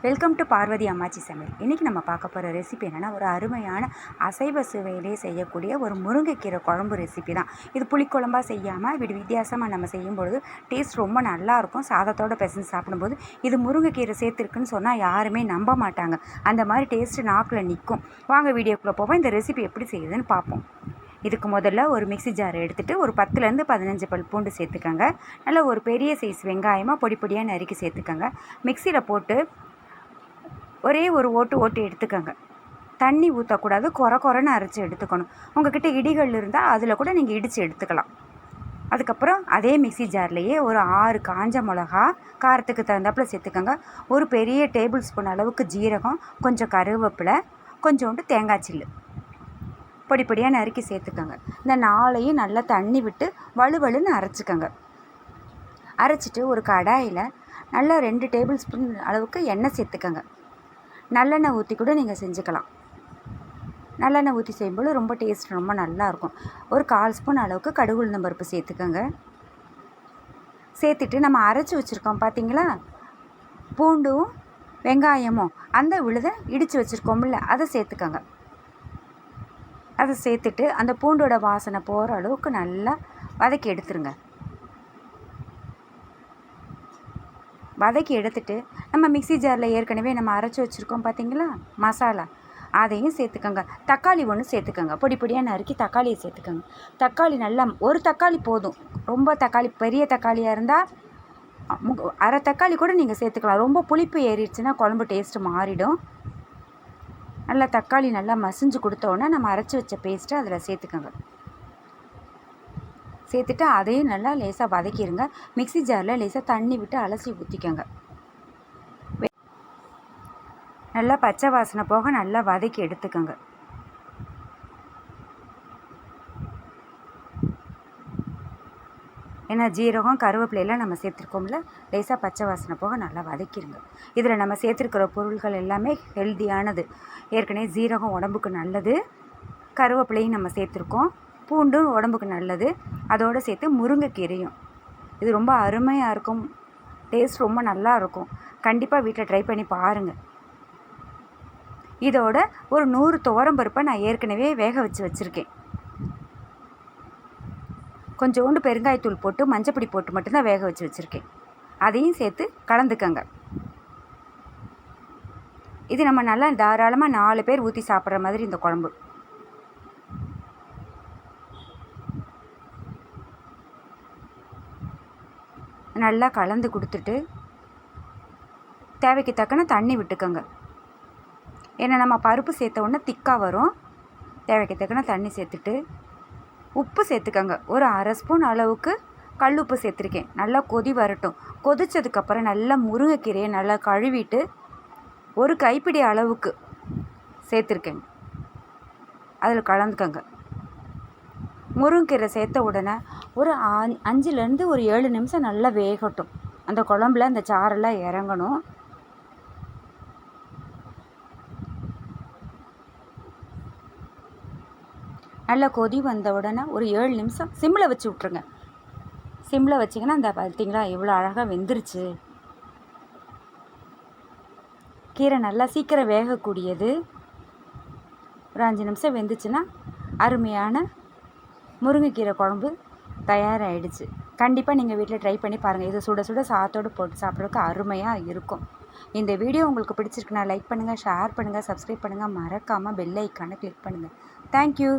Welcome to பார்வதியம்மாச்சி சமையல். இன்றைக்கி நம்ம பார்க்க போகிற ரெசிபி என்னென்னா, ஒரு அருமையான அசைவ சுவையிலே செய்யக்கூடிய ஒரு முருங்கைக்கீரை குழம்பு ரெசிபி தான். இது புளிக்குழம்பாக செய்யாமல் வித்தியாசமாக நம்ம செய்யும்பொழுது டேஸ்ட் ரொம்ப நல்லாயிருக்கும். சாதத்தோடு பிசைஞ்சு சாப்பிடும்போது இது முருங்கைக்கீரை சேர்த்துருக்குன்னு சொன்னால் யாருமே நம்ப மாட்டாங்க. அந்த மாதிரி டேஸ்ட்டு நாக்கில் நிற்கும். வாங்க வீடியோக்குள்ளே போவோம். இந்த ரெசிபி எப்படி செய்யுதுன்னு பார்ப்போம். இதுக்கு முதல்ல ஒரு மிக்ஸி ஜார் எடுத்துகிட்டு ஒரு 10லேருந்து 15 பல் பூண்டு சேர்த்துக்கோங்க. நல்லா ஒரு பெரிய சைஸ் வெங்காயமாக பொடி பொடியாக நறுக்கி சேர்த்துக்கோங்க. மிக்சியில் போட்டு ஒரே ஒரு ஓட்டு எடுத்துக்கோங்க. தண்ணி ஊற்றக்கூடாது, குறைன்னு அரைச்சி எடுத்துக்கணும். உங்கள்கிட்ட இடிகள் இருந்தால் அதில் கூட நீங்கள் இடித்து எடுத்துக்கலாம். அதுக்கப்புறம் அதே மிக்ஸி ஜார்லேயே ஒரு 6 காஞ்ச மிளகா காரத்துக்கு தகுந்தாப்பில் சேர்த்துக்கோங்க. ஒரு பெரிய டேபிள் ஸ்பூன் அளவுக்கு ஜீரகம், கொஞ்சம் கருவேப்பிலை, கொஞ்சோண்டு தேங்காய் சில்லு பொடி பொடியாக நறுக்கி சேர்த்துக்கோங்க. இந்த 4ஐயும் நல்லா தண்ணி விட்டு வலுவலுன்னு அரைச்சிக்கோங்க. அரைச்சிட்டு ஒரு கடாயில் நல்லா 2 டேபிள் ஸ்பூன் அளவுக்கு எண்ணெய் சேர்த்துக்கோங்க. நல்லெண்ணெய் ஊற்றி கூட நீங்கள் செஞ்சுக்கலாம். நல்லெண்ணெய் ஊற்றி செய்யும்போது ரொம்ப டேஸ்ட் ரொம்ப நல்லாயிருக்கும். ஒரு 1/4 ஸ்பூன் அளவுக்கு கடுகு உளுந்தம் பருப்பு சேர்த்துக்கோங்க. சேர்த்துட்டு நம்ம அரைச்சி வச்சுருக்கோம் பார்த்தீங்களா, பூண்டும் வெங்காயமும், அந்த விழுதை இடித்து வச்சுருக்கோம்ல அதை சேர்த்துக்கோங்க. அதை சேர்த்துட்டு அந்த பூண்டோட வாசனை போகிற அளவுக்கு நல்லா வதக்கி எடுத்துருங்க. வதக்கி எடுத்துட்டு நம்ம மிக்ஸி ஜாரில் ஏற்கனவே நம்ம அரைச்சி வச்சுருக்கோம் பார்த்தீங்களா மசாலா, அதையும் சேர்த்துக்கோங்க. தக்காளி ஒன்று சேர்த்துக்கோங்க. பொடி பொடியாக நறுக்கி தக்காளியை சேர்த்துக்கோங்க. தக்காளி நல்லா, ஒரு தக்காளி போதும். ரொம்ப தக்காளி பெரிய தக்காளியாக இருந்தால் அரை தக்காளி கூட நீங்கள் சேர்த்துக்கலாம். ரொம்ப புளிப்பு ஏறிடுச்சுன்னா குழம்பு டேஸ்ட்டு மாறிடும். நல்லா தக்காளி நல்லா மசிஞ்சு கொடுத்தோன்னே நம்ம அரைச்சி வச்ச பேஸ்ட்டை அதில் சேர்த்துக்கோங்க. சேர்த்துட்டு அதையும் நல்லா லேசாக வதக்கிடுங்க. மிக்ஸி ஜாரில் லேசாக தண்ணி விட்டு அலசி ஊற்றிக்கோங்க. நல்லா பச்சை வாசனை போக நல்லா வதக்கி எடுத்துக்கோங்க. ஏன்னா ஜீரகம் கருவேப்பிலையெல்லாம் நம்ம சேர்த்துருக்கோம்ல, லேசாக பச்சை வாசனை போக நல்லா வதக்கிடுங்க. இதில் நம்ம சேர்த்துருக்கிற பொருட்கள் எல்லாமே ஹெல்த்தியானது. ஏற்கனவே ஜீரகம் உடம்புக்கு நல்லது, கருவேப்பிலையும் நம்ம சேர்த்துருக்கோம், பூண்டும் உடம்புக்கு நல்லது. அதோடு சேர்த்து முருங்கைக்கீரையும். இது ரொம்ப அருமையாக இருக்கும். டேஸ்ட் ரொம்ப நல்லா இருக்கும். கண்டிப்பாக வீட்டில் ட்ரை பண்ணி பாருங்கள். இதோட ஒரு 100 துவரம்பருப்பை நான் ஏற்கனவே வேக வச்சுருக்கேன். கொஞ்சோண்டு பெருங்காயத்தூள் போட்டு மஞ்சப்பொடி போட்டு மட்டும்தான் வேக வச்சுருக்கேன். அதையும் சேர்த்து கலந்துக்கங்க. இது நம்ம நல்லா தாராளமாக 4 பேர் ஊற்றி சாப்பிட்ற மாதிரி இந்த குழம்பு. நல்லா கலந்து கொடுத்துட்டு தேவைக்கு தக்கன தண்ணி விட்டுக்கோங்க. ஏன்னா நம்ம பருப்பு சேர்த்த உடனே திக்காக வரும். தேவைக்கு தக்கன தண்ணி சேர்த்துட்டு உப்பு சேர்த்துக்கோங்க. ஒரு 1/2 ஸ்பூன் அளவுக்கு கல் உப்பு சேர்த்துருக்கேன். நல்லா கொதி வரட்டும். கொதித்ததுக்கப்புறம் நல்லா முருங்கைக்கீரையை நல்லா கழுவிட்டு ஒரு கைப்பிடி அளவுக்கு சேர்த்துருக்கேங்க. அதில் கலந்துக்கோங்க. முருங்கைக்கீரை சேர்த்த உடனே ஒரு 5லேருந்து ஒரு 7 நிமிஷம் நல்லா வேகட்டும். அந்த குழம்புல அந்த சாரெல்லாம் இறங்கணும். நல்லா கொதி வந்த உடனே ஒரு 7 நிமிஷம் சிம்மில் வச்சு விட்ருங்க. சிம்மில் வச்சிங்கன்னா அந்த பார்த்தீங்களா எவ்வளோ அழகாக வெந்துருச்சு. கீரை நல்லா சீக்கிரம் வேகக்கூடியது. ஒரு 5 நிமிஷம் வெந்துச்சுன்னா அருமையான முருங்கைக்கீரை குழம்பு தயாராகிடுச்சு. கண்டிப்பாக நீங்கள் வீட்டில் ட்ரை பண்ணி பாருங்கள். இது சுட சுட சாதத்தோடு போட்டு சாப்பிட்றதுக்கு அருமையாக இருக்கும். இந்த வீடியோ உங்களுக்கு பிடிச்சிருக்குன்னா லைக் பண்ணுங்கள், ஷேர் பண்ணுங்கள், சப்ஸ்கிரைப் பண்ணுங்கள். மறக்காமல் பெல் ஐக்கானை கிளிக் பண்ணுங்கள். தேங்க்யூ.